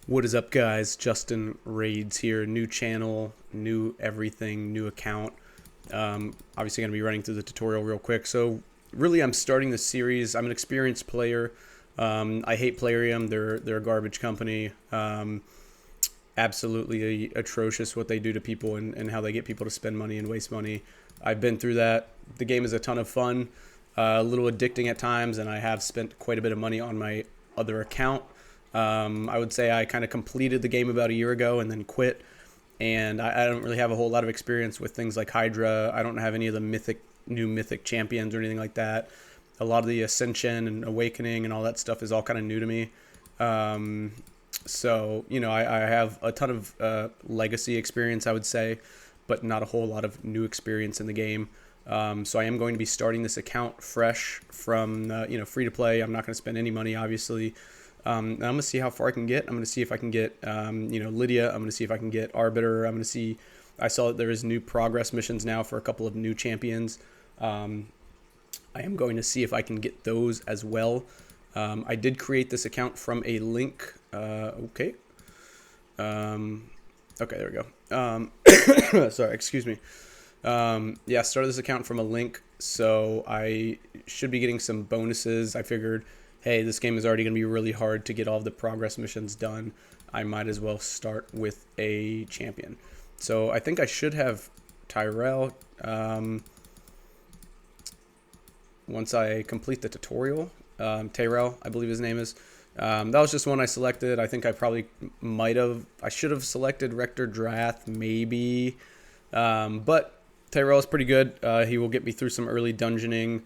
What is up, guys? Justin Raids here. New channel, new everything, new account. Obviously going to be running through the tutorial real quick. So really, I'm starting this series. I'm an experienced player. I hate Plarium. They're a garbage company. Absolutely atrocious what they do to people and how they get people to spend money and waste money. I've been through that. The game is a ton of fun, a little addicting at times, and I have spent quite a bit of money on my other account. I would say I kind of completed the game about a year ago and then quit. And I don't really have a whole lot of experience with things like Hydra. I don't have any of the new mythic champions or anything like that. A lot of the Ascension and Awakening and all that stuff is all kind of new to me. So, I have a ton of legacy experience, I would say, but not a whole lot of new experience in the game. So I am going to be starting this account fresh from, free to play. I'm not going to spend any money, obviously. And I'm going to see how far I can get. I'm going to see if I can get, Lydia. I'm going to see if I can get Arbiter. I'm going to see. I saw that there is new progress missions now for a couple of new champions. I am going to see if I can get those as well. I did create this account from a link. Okay. Okay, there we go. Sorry, excuse me. Started this account from a link, so I should be getting some bonuses. I figured, hey, this game is already going to be really hard to get all of the progress missions done. I might as well start with a champion. So I think I should have Tyrell once I complete the tutorial. Tyrell, I believe his name is. That was just one I selected. I think I should have selected Rector Drath, maybe. But Tyrell is pretty good. He will get me through some early dungeoning.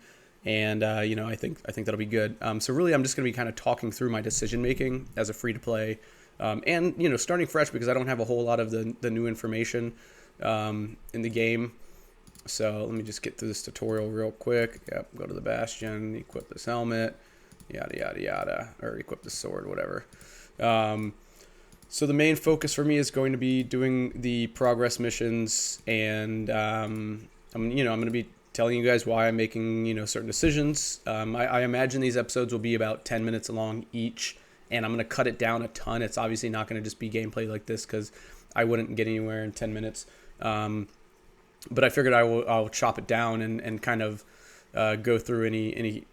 And, I think that'll be good. So really, I'm just going to be kind of talking through my decision-making as a free-to-play. And, starting fresh because I don't have a whole lot of the new information in the game. So let me just get through this tutorial real quick. Yep, go to the Bastion, equip this helmet, yada, yada, yada. Or equip the sword, whatever. So the main focus for me is going to be doing the progress missions. And, I'm going to be telling you guys why I'm making, certain decisions. I imagine these episodes will be about 10 minutes long each, and I'm going to cut it down a ton. It's obviously not going to just be gameplay like this because I wouldn't get anywhere in 10 minutes. But I figured I'll chop it down and kind of go through any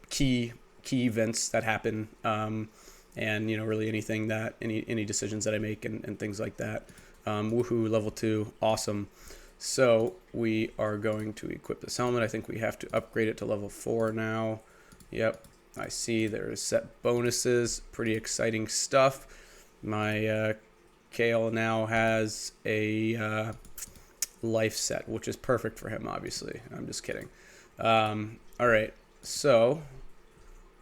key events that happen, and really anything that any decisions that I make and things like that. Woohoo, level 2, awesome. So we are going to equip this helmet. I think we have to upgrade it to level 4 now. Yep, I see there's set bonuses. Pretty exciting stuff. My Kale now has a life set, which is perfect for him, obviously. I'm just kidding. All right, so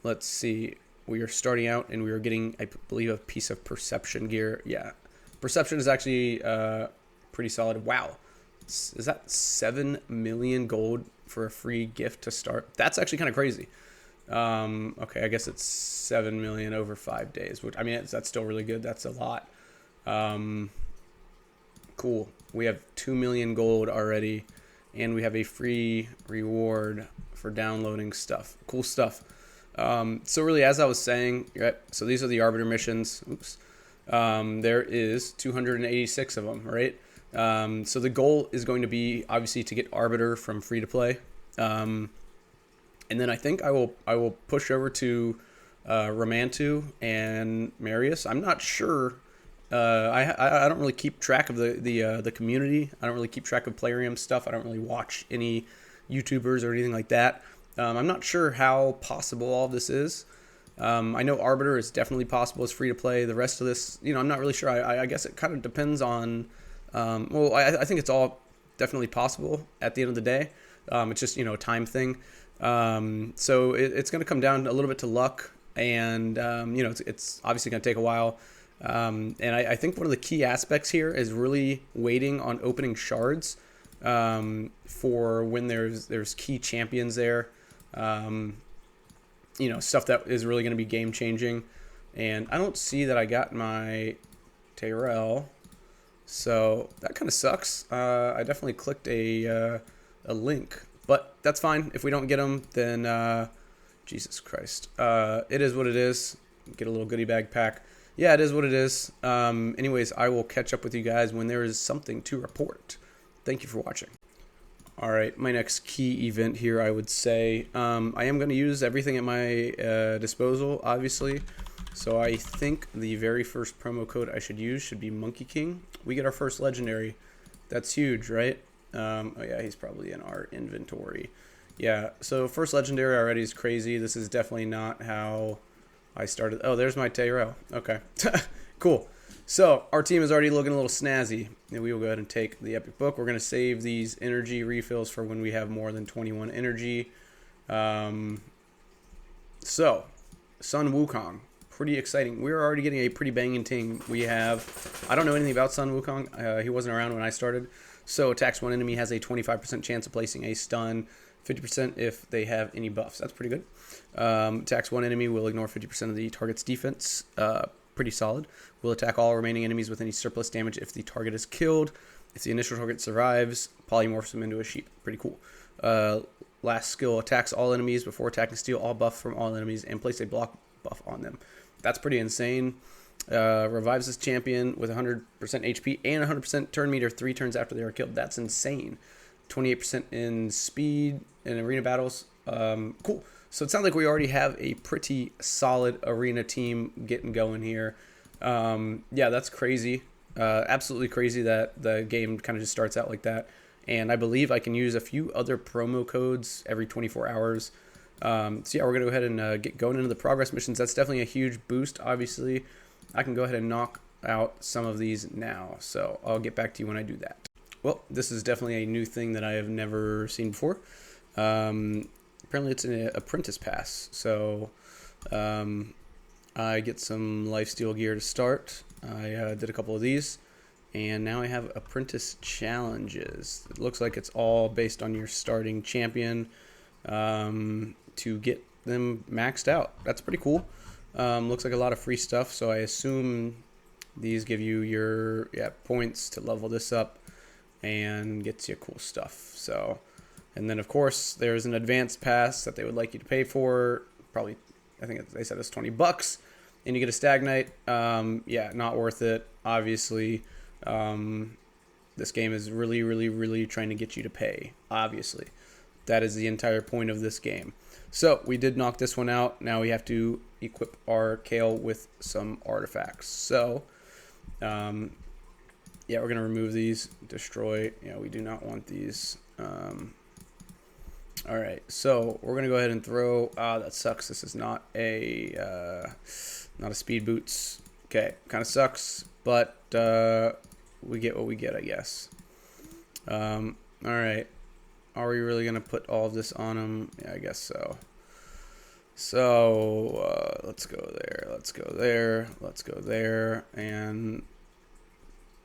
let's see. We are starting out, and we are getting, I believe, a piece of perception gear. Yeah, perception is actually pretty solid. Wow. Is that 7 million gold for a free gift to start? That's actually kind of crazy. Okay, I guess it's 7 million over 5 days, which, I mean, that's still really good. That's a lot. Cool. We have 2 million gold already, and we have a free reward for downloading stuff. Cool stuff. So really, as I was saying, so these are the Arbiter missions. Oops. There is 286 of them, right? So the goal is going to be obviously to get Arbiter from free to play, and then I think I will push over to Romantu and Marius. I'm not sure. I don't really keep track of the community. I don't really keep track of Plarium stuff. I don't really watch any YouTubers or anything like that. I'm not sure how possible all of this is. I know Arbiter is definitely possible. It's free to play. The rest of this, I'm not really sure. I guess it kind of depends on. I think it's all definitely possible at the end of the day. It's just, a time thing. So it's going to come down a little bit to luck, and, it's obviously going to take a while. And I think one of the key aspects here is really waiting on opening shards, for when there's key champions there. Stuff that is really going to be game changing. And I don't see that I got my Tyrell. So that kind of sucks. I definitely clicked a link, but that's fine. If we don't get them, then Jesus Christ. It is what it is. Get a little goodie bag pack. yeah, it is what it is. Anyways, I will catch up with you guys when there is something to report. Thank you for watching. All right, my next key event here, I would say, I am going to use everything at my disposal, obviously. So I think the very first promo code I should use should be Monkey King. We get our first legendary. That's huge, right? Oh yeah, he's probably in our inventory. Yeah, so first legendary already is crazy. This is definitely not how I started. Oh, there's my Tyrell. Okay, cool. So our team is already looking a little snazzy, and we will go ahead and take the epic book. We're going to save these energy refills for when we have more than 21 energy. So Sun Wukong, pretty exciting. We're already getting a pretty banging team. We have, I don't know anything about Sun Wukong. He wasn't around when I started. So attacks one enemy, has a 25% chance of placing a stun, 50% if they have any buffs. That's pretty good. Attacks one enemy, will ignore 50% of the target's defense. Pretty solid. Will attack all remaining enemies with any surplus damage if the target is killed. If the initial target survives, polymorphs them into a sheep. Pretty cool. Last skill, attacks all enemies before attacking, steal all buff from all enemies, and place a block buff on them. That's pretty insane. Revives this champion with 100% HP and 100% turn meter 3 turns after they are killed. That's insane. 28% in speed in arena battles. Cool. So it sounds like we already have a pretty solid arena team getting going here. Yeah, that's crazy. Absolutely crazy that the game kind of just starts out like that. And I believe I can use a few other promo codes every 24 hours. So yeah, we're going to go ahead and get going into the progress missions. That's definitely a huge boost, obviously. I can go ahead and knock out some of these now. So I'll get back to you when I do that. Well, this is definitely a new thing that I have never seen before. Apparently it's an apprentice pass. So I get some lifesteal gear to start. I did a couple of these. And now I have apprentice challenges. It looks like it's all based on your starting champion to get them maxed out. That's pretty cool. Looks like a lot of free stuff. So I assume these give you your points to level this up and gets you cool stuff. So, and then of course there's an advanced pass that they would like you to pay for. Probably, I think they said it's $20, and you get a stagnite. Yeah, not worth it, obviously. This game is really trying to get you to pay, obviously. That is the entire point of this game. So we did knock this one out. Now we have to equip our Kale with some artifacts. So yeah, we're gonna remove these, destroy. Yeah, we do not want these. All right, so we're gonna go ahead and throw. That sucks. This is not a speed boots. Okay, kind of sucks, but we get what we get, I guess. All right. Are we really going to put all of this on them? Yeah, I guess so. So let's go there. Let's go there. Let's go there. And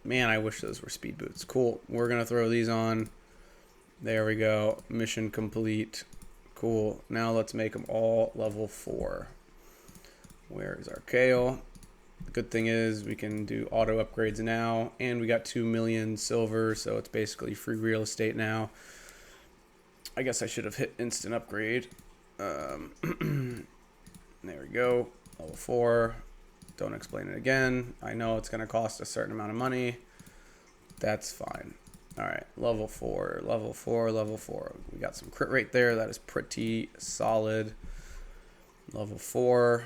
man, I wish those were speed boots. Cool. We're going to throw these on. There we go. Mission complete. Cool. Now let's make them all level 4. Where is our Kale? The good thing is we can do auto upgrades now, and we got 2 million silver, so it's basically free real estate now. I guess I should have hit instant upgrade. There we go. Level 4. Don't explain it again. I know it's going to cost a certain amount of money. That's fine. All right, level 4, level 4, level 4. We got some crit rate there. That is pretty solid. Level 4.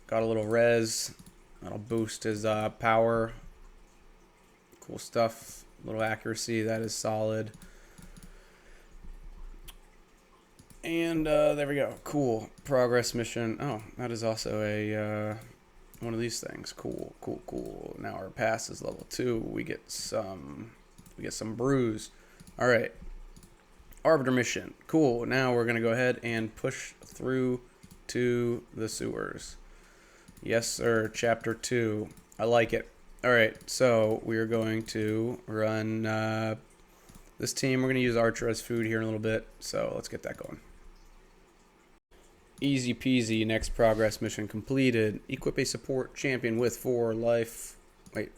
Got a little res. That'll boost his power. Cool stuff. A little accuracy. That is solid. And there we go. Cool. Progress mission. Oh, that is also a one of these things. Cool, cool, cool. Now our pass is level 2. We get some brews. All right. Arbiter mission. Cool. Now we're going to go ahead and push through to the sewers. Yes, sir. Chapter 2. I like it. All right. So we are going to run this team. We're going to use Archer as food here in a little bit. So let's get that going. Easy peasy. Next progress mission completed. Equip a support champion with 4 life. Wait.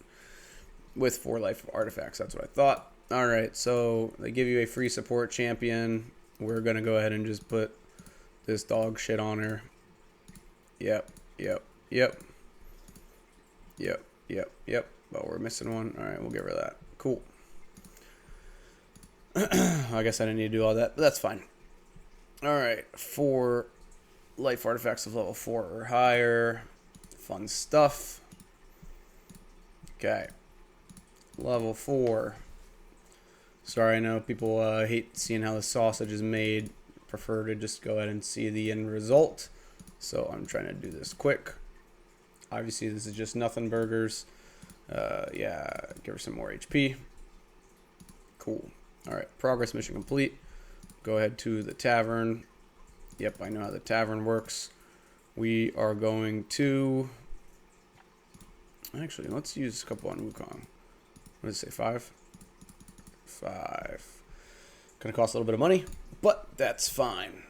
With 4 life artifacts. That's what I thought. All right. So they give you a free support champion. We're going to go ahead and just put this dog shit on her. Yep. Yep. Yep. Yep. Well, we're missing one. All right, we'll get rid of that. Cool. I guess I didn't need to do all that, but that's fine. All right, 4 life artifacts of level 4 or higher. Fun stuff. Okay. Level 4. Sorry, I know people hate seeing how the sausage is made. Prefer to just go ahead and see the end result. So I'm trying to do this quick. Obviously, this is just nothing burgers. Yeah, give her some more HP. Cool. All right, progress mission complete. Go ahead to the tavern. Yep, I know how the tavern works. We are going to... Actually, let's use a couple on Wukong. What does it say, 5? 5. Gonna cost a little bit of money, but that's fine.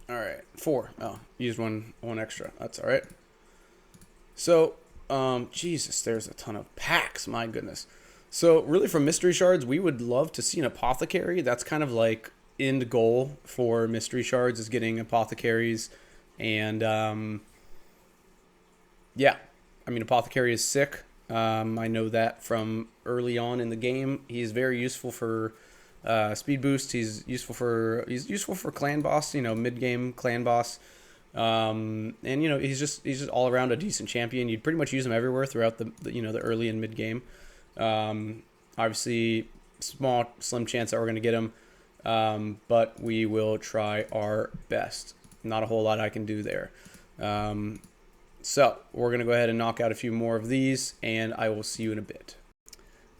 All right, 4. Oh, used one extra. That's all right. So, Jesus, there's a ton of packs. My goodness. So, really, from mystery shards, we would love to see an apothecary. That's kind of like end goal for mystery shards is getting apothecaries, and yeah, I mean, apothecary is sick. I know that from early on in the game. He's very useful for speed boost. He's useful for clan boss. You know, mid game clan boss. And you know, he's just all around a decent champion. You'd pretty much use him everywhere throughout the the early and mid game. Obviously, slim chance that we're gonna get him, but we will try our best. Not a whole lot I can do there. So we're gonna go ahead and knock out a few more of these, and I will see you in a bit.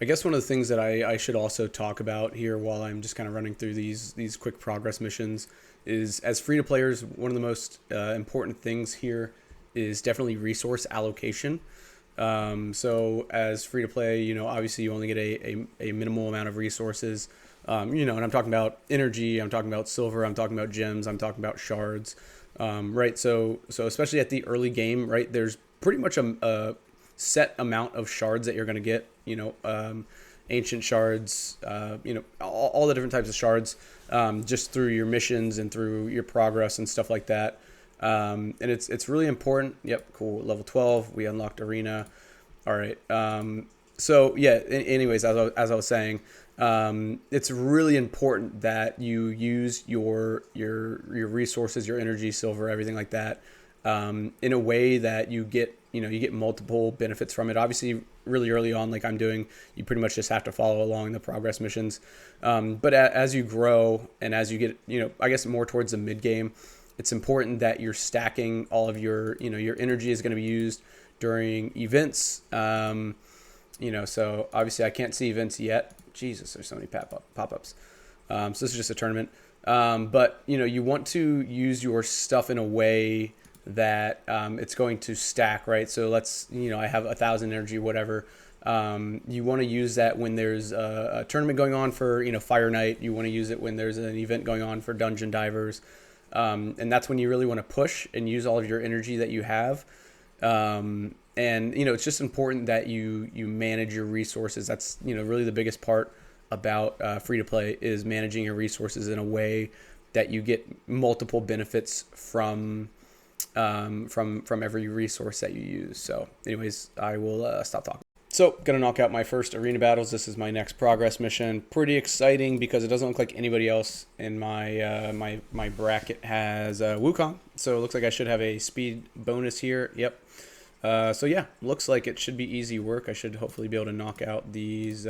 I guess one of the things that I should also talk about here while I'm just kind of running through these quick progress missions is, as free-to-players, one of the most important things here is definitely resource allocation. So as free-to-play, you know, obviously you only get a minimal amount of resources. You know, and I'm talking about energy, I'm talking about silver, I'm talking about gems, I'm talking about shards. Right, so especially at the early game, right, there's pretty much a set amount of shards that you're going to get, you know, ancient shards, you know, all the different types of shards, just through your missions and through your progress and stuff like that. And it's really important. Yep, cool. Level 12, we unlocked arena. All right. So yeah, anyways, as I was saying, it's really important that you use your resources, your energy, silver, everything like that, in a way that you get multiple benefits from it. Obviously, really early on, like I'm doing, you pretty much just have to follow along the progress missions. But as you grow and as you get, you know, I guess more towards the mid game, it's important that you're stacking all of your, you know, your energy is going to be used during events. You know, so obviously I can't see events yet. Jesus, there's so many pop-ups. So this is just a tournament. But, you know, you want to use your stuff in a way that it's going to stack, right? So let's, you know, I have 1,000 energy, whatever. You want to use that when there's a tournament going on for, you know, Fire Night. You want to use it when there's an event going on for Dungeon Divers. And that's when you really want to push and use all of your energy that you have. And, you know, it's just important that you manage your resources. That's, you know, really the biggest part about free-to-play is managing your resources in a way that you get multiple benefits from every resource that you use. So anyways, I will stop talking. So gonna knock out my first arena battles. This is my next progress mission. Pretty exciting because it doesn't look like anybody else in my my bracket has Wukong. So it looks like I should have a speed bonus here. Yep. So yeah, looks like it should be easy work. I should hopefully be able to knock out these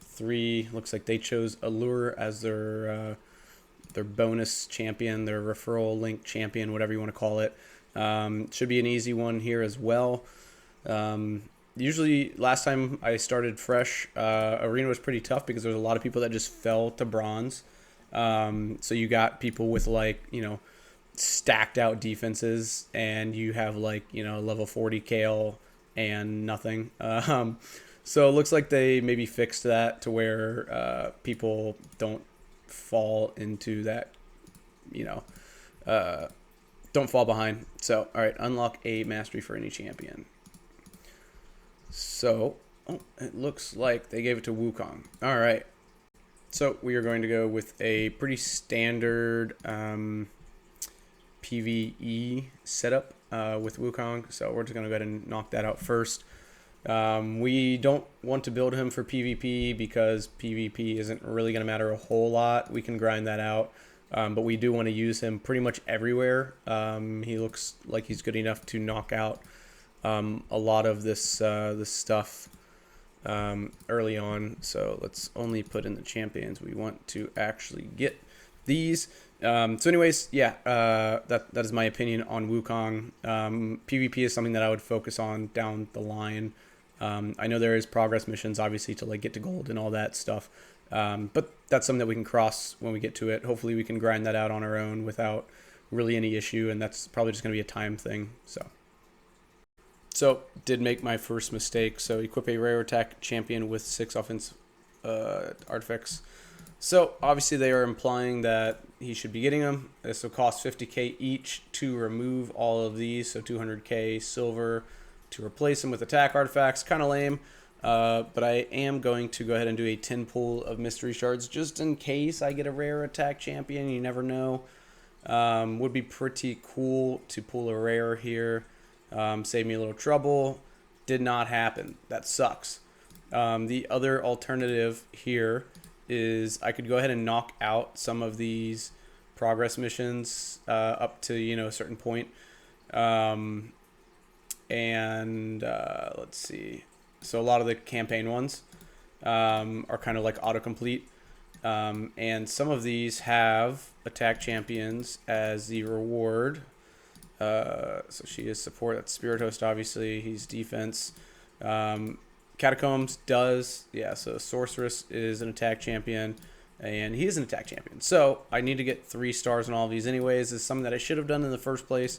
3. Looks like they chose Allure as their bonus champion, their referral link champion, whatever you want to call it. Should be an easy one here as well. Usually last time I started fresh, arena was pretty tough because there was a lot of people that just fell to bronze. So you got people with, like, you know, stacked out defenses, and you have, like, you know, level 40 Kale and nothing. So it looks like they maybe fixed that to where people don't fall into that, you know, don't fall behind. So all right, unlock a mastery for any champion. So it looks like they gave it to Wukong. All right, so we are going to go with a pretty standard PvE setup. with Wukong, so we're just going to go ahead and knock that out first. We don't want to build him for PvP because PvP isn't really going to matter a whole lot. We can grind that out, but we do want to use him pretty much everywhere. He looks like he's good enough to knock out a lot of this stuff early on. So let's only put in the champions we want to actually get these. So anyways, yeah, that is my opinion on Wukong. PvP is something that I would focus on down the line. I know there is progress missions, obviously, to like get to gold and all that stuff. But that's something that we can cross when we get to it. Hopefully we can grind that out on our own without really any issue, and that's probably just going to be a time thing. So did make my first mistake. So equip a rare attack champion with 6 offensive artifacts. So obviously they are implying that he should be getting them. This will cost 50k each to remove all of these. So 200k silver to replace them with attack artifacts. Kind of lame. But I am going to go ahead and do a 10 pull of mystery shards just in case I get a rare attack champion. You never know. Would be pretty cool to pull a rare here. Save me a little trouble. Did not happen. That sucks. The other alternative here is I could go ahead and knock out some of these progress missions up to, you know, a certain point. Let's see. So a lot of the campaign ones are kind of like autocomplete. And some of these have attack champions as the reward. So she is support. That's Spirit Host, obviously. He's defense. Catacombs does. Yeah, so Sorceress is an attack champion. And he is an attack champion. So I need to get 3 stars on all of these anyways. This is something that I should have done in the first place.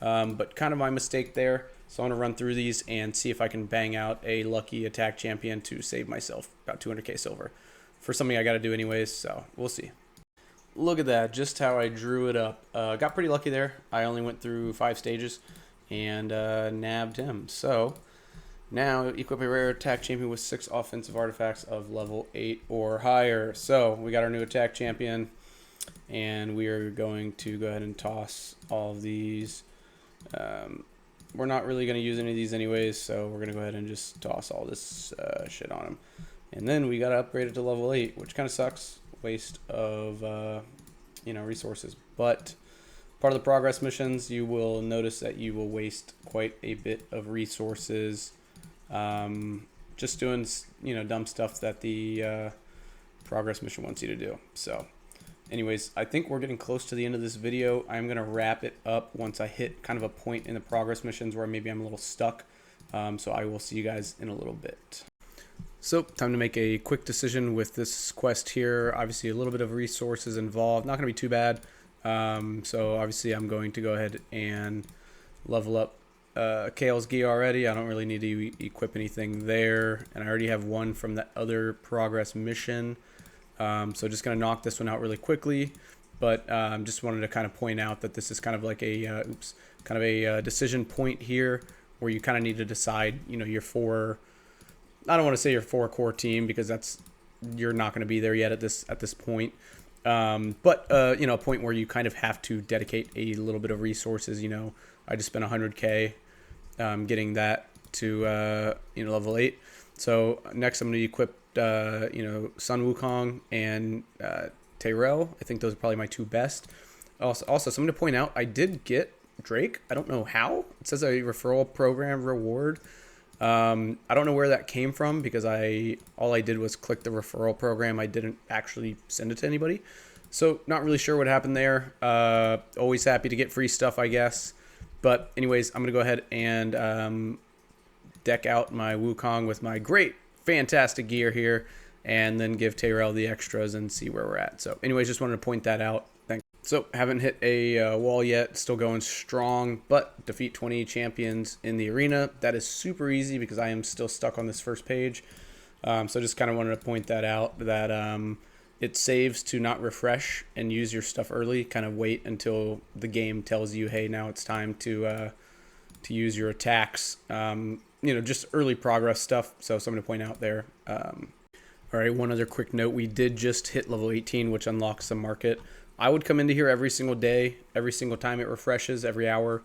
But kind of my mistake there. So I'm going to run through these and see if I can bang out a lucky attack champion to save myself about 200k silver. For something I got to do anyways, so we'll see. Look at that, just how I drew it up. Got pretty lucky there. I only went through 5 stages and nabbed him. So now equip a rare attack champion with 6 offensive artifacts of level 8 or higher. So we got our new attack champion, and we are going to go ahead and toss all of these. We're not really going to use any of these anyways, so we're going to go ahead and just toss all this shit on him. And then we got to upgrade it to level 8, which kind of sucks. Waste of resources. But part of the progress missions, you will notice that you will waste quite a bit of resources just doing dumb stuff that the progress mission wants you to do. So anyways, I think we're getting close to the end of this video. I'm going to wrap it up once I hit kind of a point in the progress missions where maybe I'm a little stuck. So I will see you guys in a little bit. So time to make a quick decision with this quest here. Obviously a little bit of resources involved, not going to be too bad. So obviously I'm going to go ahead and level up Kale's gi already. I don't really need to equip anything there, and I already have one from the other progress mission. So just going to knock this one out really quickly, but just wanted to kind of point out that this is kind of like a decision point here where you kind of need to decide, your 4. I don't want to say your 4 core team because you're not going to be there yet at this point. But a point where you kind of have to dedicate a little bit of resources. I just spent 100k getting that to level 8. So next I'm going to equip Sun Wukong and Tyrell. I think those are probably my 2 best. Also something to point out, I did get Drake. I don't know how. It says a referral program reward. I don't know where that came from because all I did was click the referral program. I didn't actually send it to anybody. So not really sure what happened there. Always happy to get free stuff, I guess. But anyways, I'm going to go ahead and deck out my Wukong with my great, fantastic gear here, and then give Tyrell the extras and see where we're at. So anyways, just wanted to point that out. Thanks. So haven't hit a wall yet, still going strong, but defeat 20 champions in the arena. That is super easy because I am still stuck on this first page. So just kind of wanted to point that out, that it saves to not refresh and use your stuff early. Kind of wait until the game tells you, hey, now it's time to use your attacks. Just early progress stuff. So something to point out there. All right, one other quick note. We did just hit level 18, which unlocks the market. I would come into here every single day, every single time it refreshes, every hour.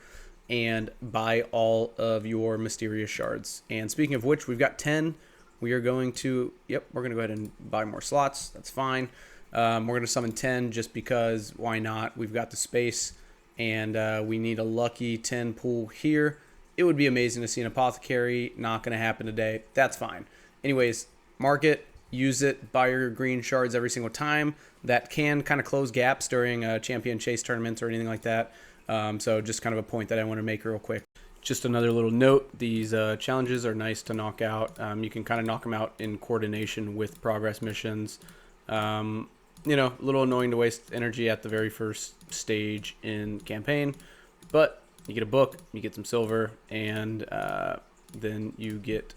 and buy all of your mysterious shards. And speaking of which, we've got 10. We are going to, we're going to go ahead and buy more slots. That's fine. We're going to summon 10 just because, why not? We've got the space, and we need a lucky 10 pool here. It would be amazing to see an apothecary. Not going to happen today. That's fine. Anyways, mark it, use it, buy your green shards every single time. That can kind of close gaps during champion chase tournaments or anything like that. So just kind of a point that I want to make real quick. Just another little note, these challenges are nice to knock out. You can kind of knock them out in coordination with progress missions. A little annoying to waste energy at the very first stage in campaign, but you get a book, you get some silver, and then you get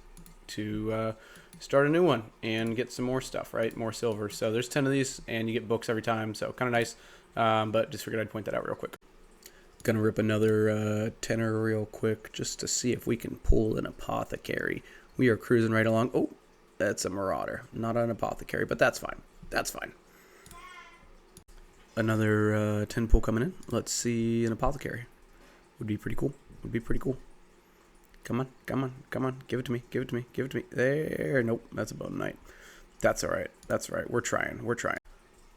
to start a new one and get some more stuff, right? More silver. So there's 10 of these, and you get books every time, so kind of nice, but just figured I'd point that out real quick. Gonna rip another tenor real quick just to see if we can pull an apothecary. We are cruising right along. Oh, that's a marauder, not an apothecary, but that's fine. That's fine. Another 10 pull coming in. Let's see an apothecary. Would be pretty cool. Would be pretty cool. Come on, come on, come on. Give it to me, give it to me, give it to me. There, nope, that's a bone knight. That's all right, that's all right. We're trying, we're trying.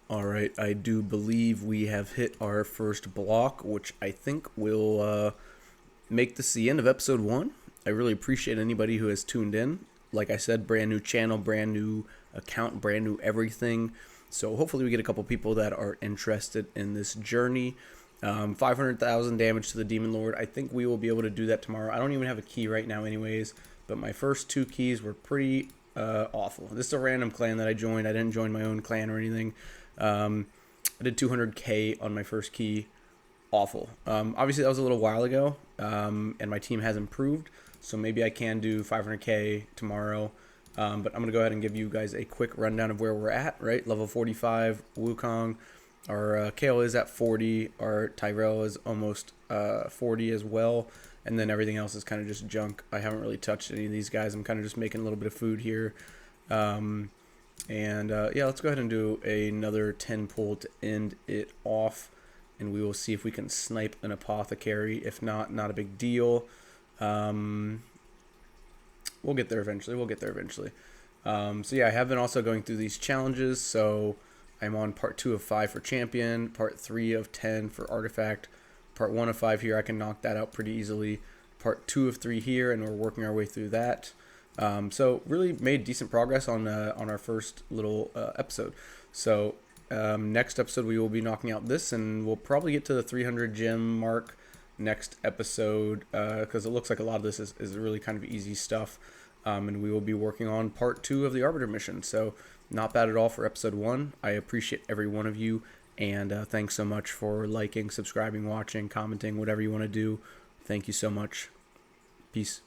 All right, I do believe we have hit our first block, which I think will make this the end of episode 1. I really appreciate anybody who has tuned in. Like I said, brand new channel, brand new account, brand new everything. So hopefully we get a couple people that are interested in this journey. 500,000 damage to the Demon Lord. I think we will be able to do that tomorrow. I don't even have a key right now anyways, but my first 2 keys were pretty awful. This is a random clan that I joined. I didn't join my own clan or anything. I did 200k on my first key. Awful. Obviously that was a little while ago, and my team has improved, so maybe I can do 500k tomorrow. But I'm gonna go ahead and give you guys a quick rundown of where we're at. Right, level 45 Wukong. Our Kale is at 40. Our Tyrell is almost 40 as well, and then everything else is kind of just junk. I haven't really touched any of these guys. I'm kind of just making a little bit of food here. Let's go ahead and do another 10 pull to end it off, and we will see if we can snipe an apothecary. If not, not a big deal. We'll get there eventually. We'll get there eventually. I have been also going through these challenges. So I'm on part 2 of 5 for champion, part 3 of 10 for artifact, part 1 of 5 here. I can knock that out pretty easily. Part 2 of 3 here, and we're working our way through that. So really made decent progress on our first little episode. So next episode we will be knocking out this, and we'll probably get to the 300 gem mark next episode, because it looks like a lot of this is really kind of easy stuff. And we will be working on part 2 of the Arbiter mission. So not bad at all for episode 1. I appreciate every one of you, and thanks so much for liking, subscribing, watching, commenting, whatever you want to do. Thank you so much. Peace.